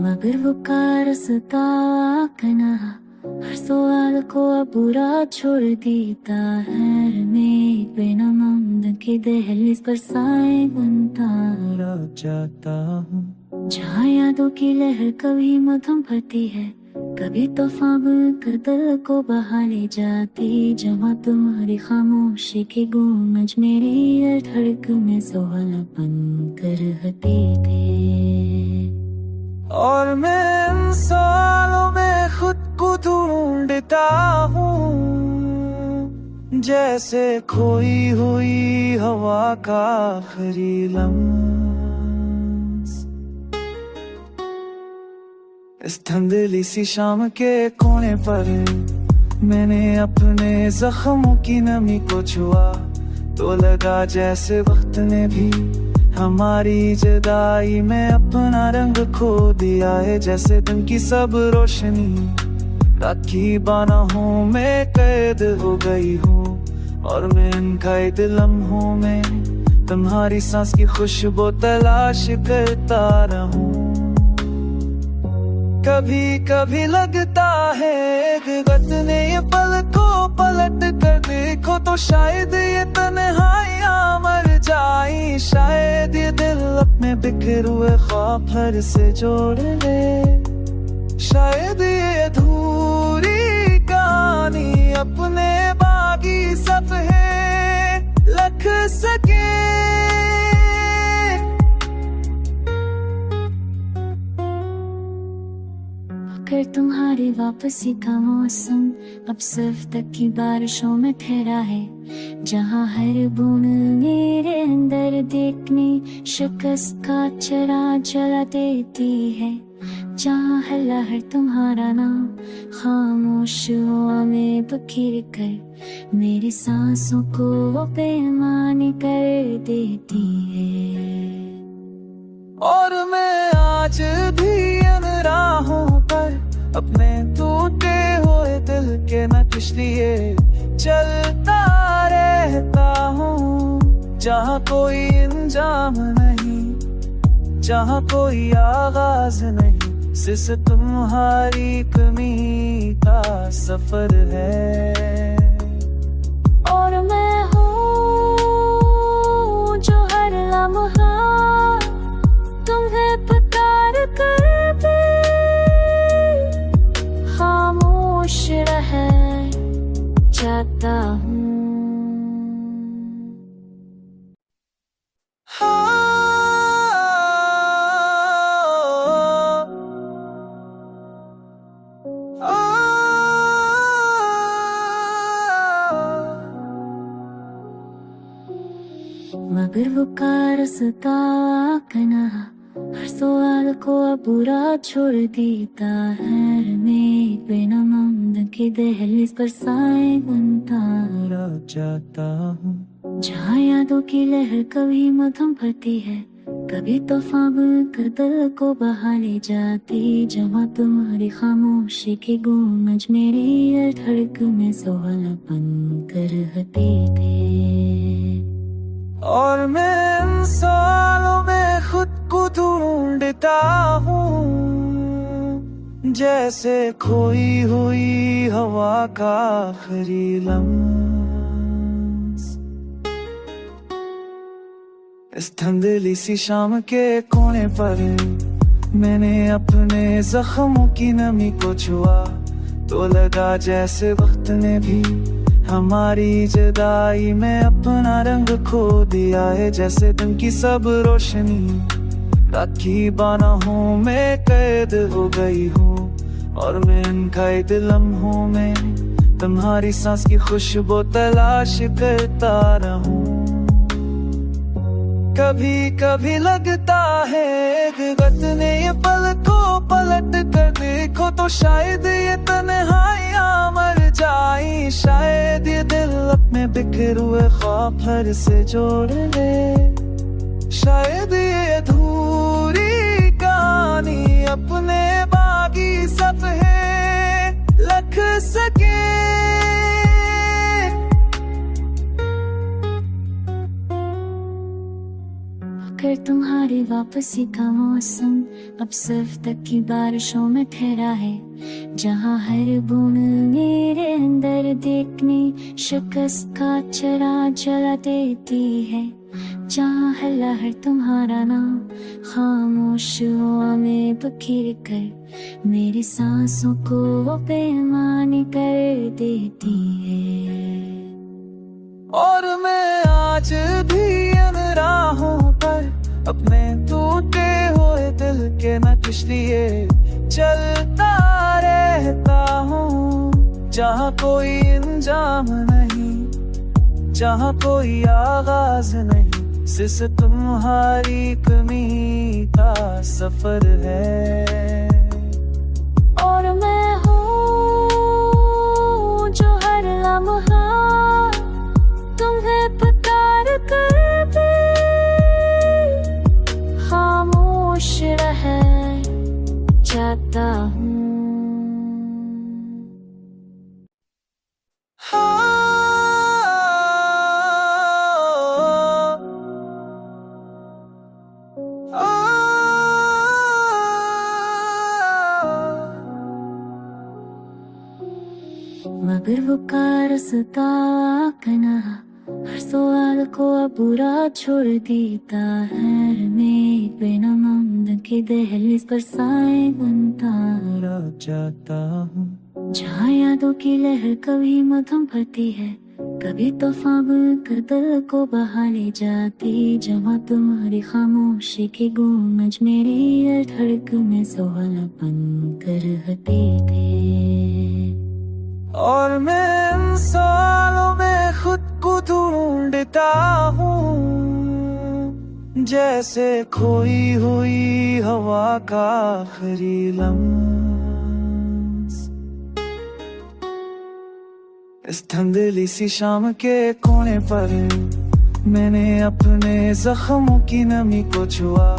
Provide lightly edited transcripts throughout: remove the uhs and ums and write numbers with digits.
मगर वो कारसता कन्हा हर सवाल को अब बुरा छोड़ देता है। मैं बिना ममद के दहलीज पर साए बनता रह जाता हूँ, जहाँ यादों की लहर कभी मधुम भरती है, कभी तूफान कर दिल को बहा ले जाती। जहाँ तुम्हारी खामोशी की गूंज मेरी धड़क में सुहाना बन कर रहती थी। और मैं इन सालों में खुद को ढूंढता हूँ, जैसे खोई हुई हवा का आखिरी लम्स। इस धुंधली सी शाम के कोने पर मैंने अपने जख्मों की नमी को छुआ, तो लगा जैसे वक्त ने भी हमारी जुदाई में अपना रंग खो दिया है। जैसे दिन की सब रोशनी रात की बाहों में कैद हो गई हूँ, और मैं इन कैद लम्हों में तुम्हारी सांस की खुशबू तलाश करता रहूं। कभी कभी लगता है कि वक्त ने ये पल को पलट कर देखो, तो शायद ये तन्हाइयां मर जाई। शायद ये दिल अपने बिखरे हुए ख्वाब फिर से जोड़ ले। शायद ये अधूरी कहानी अपने बाकी सफ़े लिख सके। अगर तुम्हारी वापसी का मौसम अब सिर्फ तक की बारिशों में ठहरा है, जहाँ हर बूंद मेरे अंदर देखने शिकस्त का चरा जला देती है, जहाँ हर लहर तुम्हारा नाम खामोश हवा में बखेर कर मेरी सांसों को बेईमानी कर देती है। और मैं आज भी इन राहों पर अपने टूटे हुए दिल के नक्श लिए चलता रहता हूँ, जहाँ कोई इंजाम नहीं, जहाँ कोई आगाज नहीं, सिर्फ तुम्हारी कमी का सफर है। और मैं हूँ जो हर लम्हा तुम्हें पुकार कर भी खामोश रह जाता हूँ। मगर वो कारसता कन्हा हर सवाल को अब बुरा छोड़ देता है। मैं बिना ममद के दहलीज पर साए बनता रह जाता हूँ, जहाँ यादों की लहर कभी मधुम भरती है, कभी तूफान कर दिल को बहा ले जाती। जहाँ तुम्हारी खामोशी की गूंज मेरी धड़क में सुहाना बन कर रहती थी। और मैं इन सालों में खुद को ढूंढता हूँ, जैसे खोई हुई हवा का आखिरी लम्स। इस धुंधली सी शाम के कोने पर मैंने अपने जख्मों की नमी को छुआ, तो लगा जैसे वक्त ने भी हमारी जुदाई में अपना रंग खो दिया है। जैसे दिन की सब रोशनी रात की बाहों में कैद हो गई हूँ, और मैं इन कैद लम्हों में तुम्हारी सांस की खुशबू तलाश करता रहूं। कभी कभी लगता है कि वक्त ने ये पल को पलट कर देखो, तो शायद ये तन्हाइयां मर जाई। शायद ये दिल अपने बिखरे हुए ख्वाब फिर से जोड़ ले। शायद ये अधूरी कहानी अपने बाकी सफ़े लिख सके। अगर तुम्हारी वापसी का मौसम अब सिर्फ तक की बारिशों में ठहरा है, जहाँ हर बूंद मेरे अंदर देखने शिकस्त का चरा जला देती है, जहाँ हर लहर तुम्हारा नाम खामोश हवा में बखेर कर मेरी सांसों को बेईमानी कर देती है। और मैं आज भी इन राहों पर अपने टूटे हुए दिल के नक्श लिए चलता रहता हूँ, जहाँ कोई इंजाम नहीं, जहाँ कोई आगाज नहीं, सिर्फ तुम्हारी कमी का सफर है। और मैं हूँ जो हर लम्हा तुम्हें पुकार कर भी खामोश रह जाता हूँ। मगर वो का रास्ता कन्हा हर सवाल को अब बुरा छोड़ देता है, मैं बिना ममद के दहलीज पर साए बनता रह जाता हूँ, जहाँ यादों की लहर कभी मधुम भरती है, कभी तूफान कर दिल को बहा ले जाती, जहाँ तुम्हारी खामोशी की गूंज मेरी धड़कन सुहानापन कर रहते थे। और मैं इन सालों में खुद को ढूंढता हूँ, जैसे खोई हुई हवा का आखिरी लम्स। इस धुंधली सी शाम के कोने पर मैंने अपने जख्मों की नमी को छुआ,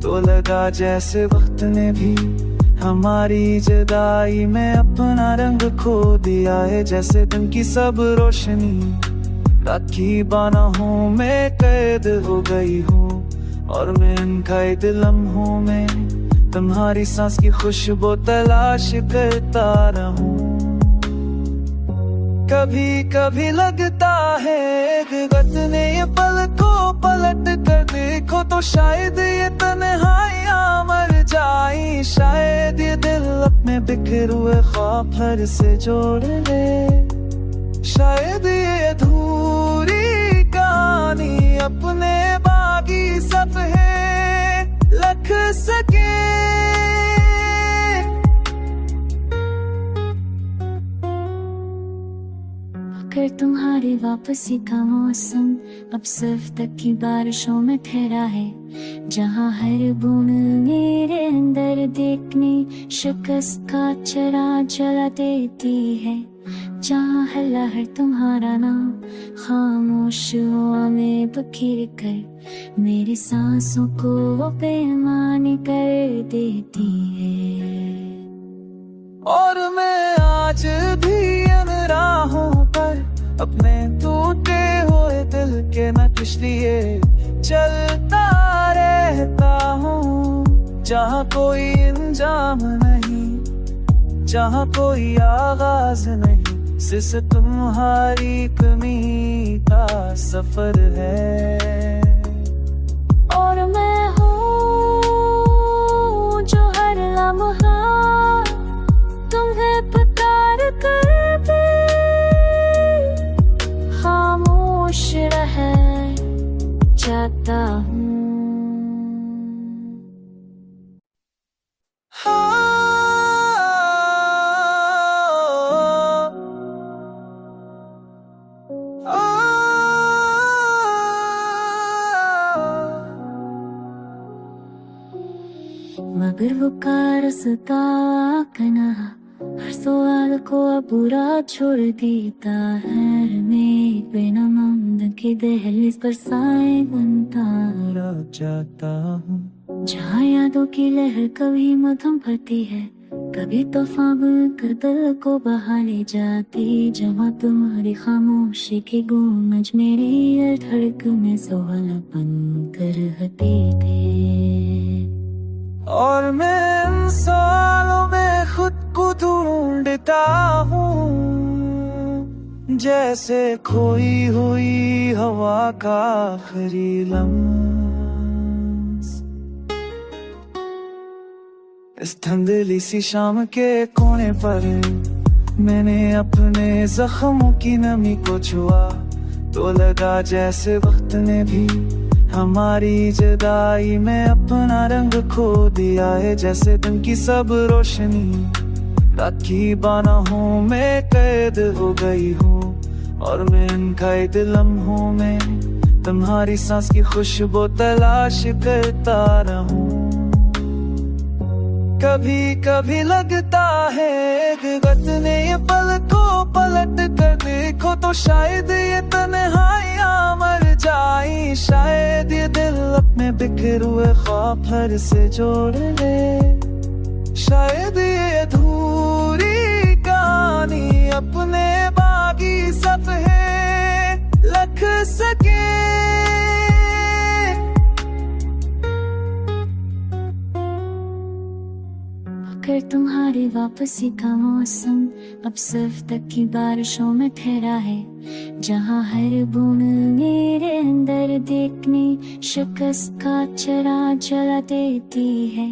तो लगा जैसे वक्त ने भी हमारी जुदाई में अपना रंग खो दिया है, जैसे दिन की सब रोशनी राखी बाना हूँ, मैं कैद हो गई हूँ और मैं इन कैद लम्हों में तुम्हारी सांस की खुशबू तलाश करता रहूं। कभी कभी लगता है एक गत ने ये पल को पलट कर देखो, तो शायद ये तन्हाइयां मर जाई, शायद ये दिल अपने बिखरे हुए ख्वाब फिर से जोड़ ले, शायद ये अधूरी कहानी अपने बाकी सफ़े लिख सके। अगर तुम्हारी वापसी का मौसम अब सिर्फ तक की बारिशों में ठहरा है, जहाँ हर बूंद मेरे अंदर देखने शिकस्त का चरा जला देती है, जहाँ हर लहर तुम्हारा नाम खामोश हवा में बखेर कर मेरी सांसों को बेईमानी कर देती है। और मैं आज भी इन राहों पर अपने टूटे हुए दिल के नक्श लिए चलता रहता हूँ, जहाँ कोई इंजाम नहीं, जहाँ कोई आगाज नहीं, सिर्फ तुम्हारी कमी का सफर है। और मैं हूँ जो हर लम्हा तुम्हें पुकार कर भी खामोश रह जाता हूँ। मगर वो का रास्ता कन्हा हर सवाल को अब बुरा छोड़ देता है, मैं बिना ममद के दहलीज पर साए बनता रह जाता हूँ, जहाँ यादों की लहर कभी मधुम भरती है, कभी तूफान कर दिल को बहा ले जाती, जहाँ तुम्हारी खामोशी की गूंज मेरी ये धड़कनें सुहाना बन कर रहती थी। और मैं इन सालों में खुद को ढूंढता हूँ, जैसे खोई हुई हवा का आखिरी लम्हा। इस धुंधली सी शाम के कोने पर मैंने अपने जख्मों की नमी को छुआ, तो लगा जैसे वक्त ने भी हमारी जुदाई में अपना रंग खो दिया है। जैसे दिन की सब रोशनी रात की बाहों में कैद हो गई हूँ, और मैं इन कैद लम्हों में तुम्हारी सांस की खुशबू तलाश करता रहूं। कभी कभी लगता है कि वक्त ने ये पल को पलट कर देखो, तो शायद ये तन्हाइयां मर जाई, शायद ये दिल अपने बिखरे हुए ख्वाब फिर से जोड़ ले, शायद ये अधूरी कहानी अपने बाकी सफ़े लिख सके। अगर तुम्हारी वापसी का मौसम अब सिर्फ तक की बारिशों में ठहरा है, जहाँ हर बूंद मेरे अंदर देखने शिकस्त का चरा जला देती है,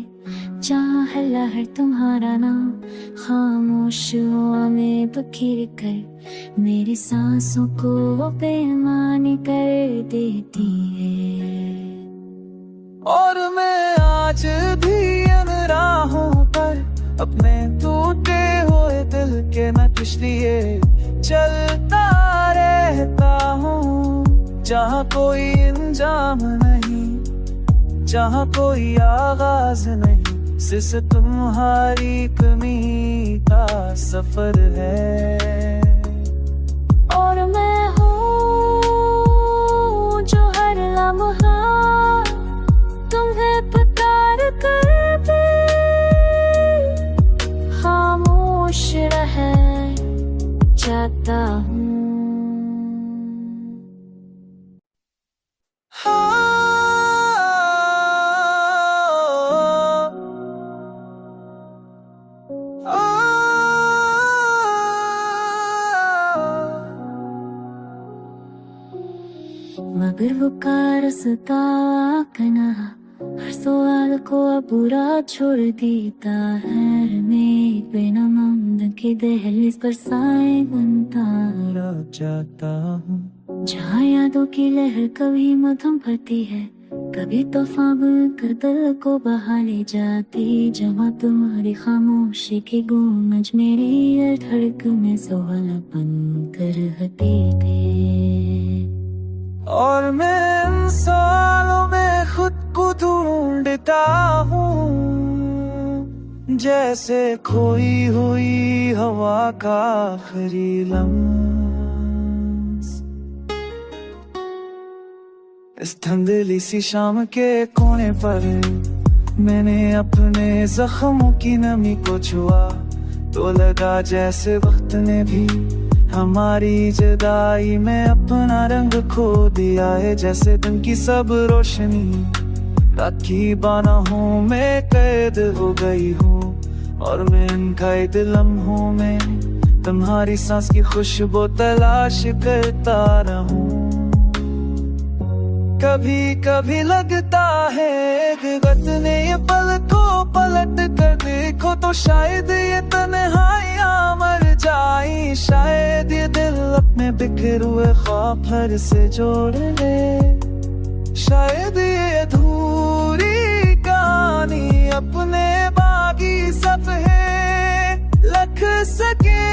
जहाँ हर लहर तुम्हारा नाम खामोश हवा में बखेर कर मेरी सांसों को बेईमानी कर देती है। और मैं आज भी इन राहों पर अपने टूटे हुए दिल के नक्श लिए चलता रहता हूँ, जहाँ कोई इंजाम नहीं, जहाँ कोई आगाज नहीं, सिर्फ तुम्हारी कमी का सफर है। और मैं हूँ जो हर लम्हा तुम्हें पुकार कर भी खामोश रह जाता हूँ। मगर वो का रास्ता कन्हा हर सवाल को अब बुरा छोड़ देता है, मैं बिना मंद के दहलीज पर साए बनता रह जाता हूँ, जहाँ यादों की लहर कभी मध्यम भरती है, कभी तूफान कर दिल को बहा ले जाती, जहाँ तुम्हारी खामोशी की गूंज मेरी ये धड़कनें सुहाना बन कर रहती थी। और मैं इन सालों में खुद को ढूंढता हूँ, जैसे खोई हुई हवा का आखिरी लम्हा। इस धुंधली सी शाम के कोने पर मैंने अपने जख्मों की नमी को छुआ, तो लगा जैसे वक्त ने भी हमारी जुदाई में अपना रंग खो दिया है। जैसे दिन की सब रोशनी रात की बाहों में कैद हो गई हूँ, और मैं इन कैद लम्हों में तुम्हारी सांस की खुशबू तलाश करता रहूं। कभी कभी लगता है कि वक्त ने ये पल को पलट कर देखो, तो शायद ये तन्हाइयां मर जाई, शायद ये दिल अपने बिखरे हुए ख्वाब फिर से जोड़ ले, शायद ये अधूरी कहानी अपने बाकी सफ़े लिख सके।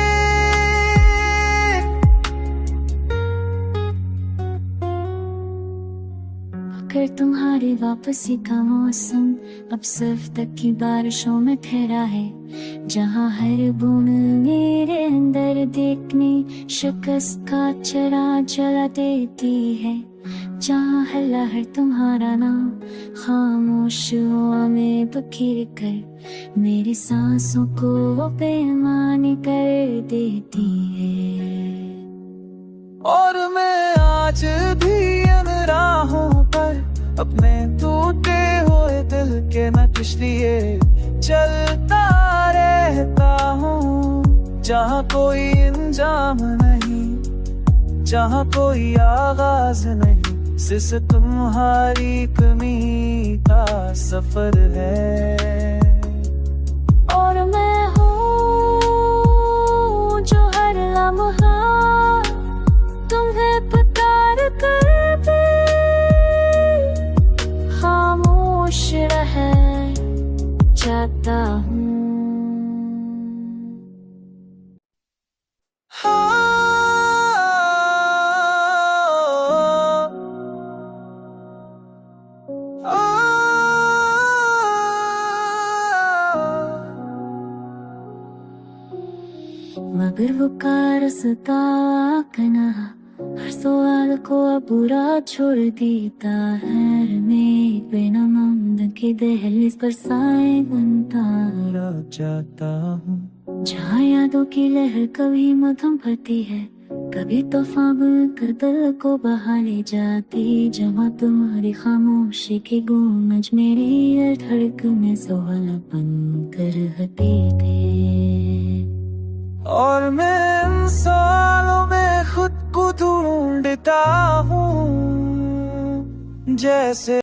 अगर तुम्हारी वापसी का मौसम अब सिर्फ तक की बारिशों में ठहरा है, जहाँ हर बूंद मेरे अंदर देखने शिकस्त का चरा जला देती है, जहाँ है लहर तुम्हारा नाम, खामोश हुआ में बखेर कर मेरी सांसों को बेईमानी कर देती है। और मैं आज भी इन राहों पर अपने टूटे हुए दिल के नक्श लिए चलता रहता हूँ। जहाँ कोई इंजाम नहीं, जहाँ कोई आगाज नहीं, सिर्फ तुम्हारी कमी का सफर है। और मैं हूँ जो हर लम्हा तुम्हें पुकार कर भी खामोश रह जाता हूँ। मगर वो का रास्ता कन्हा हर सवाल को अब बुरा छोड़ देता है। मैं बिना ममद के दहलीज पर साए बनता रह जाता हूँ। जहाँ यादों की लहर कभी मध्यम भरती है, कभी तूफान कर दिल को बहा ले जाती। जहाँ तुम्हारी खामोशी की गूंज मेरी धड़क में सुहानापन कर रहती थी। और मैं इन सालों में खुद को ढूंढता हूँ, जैसे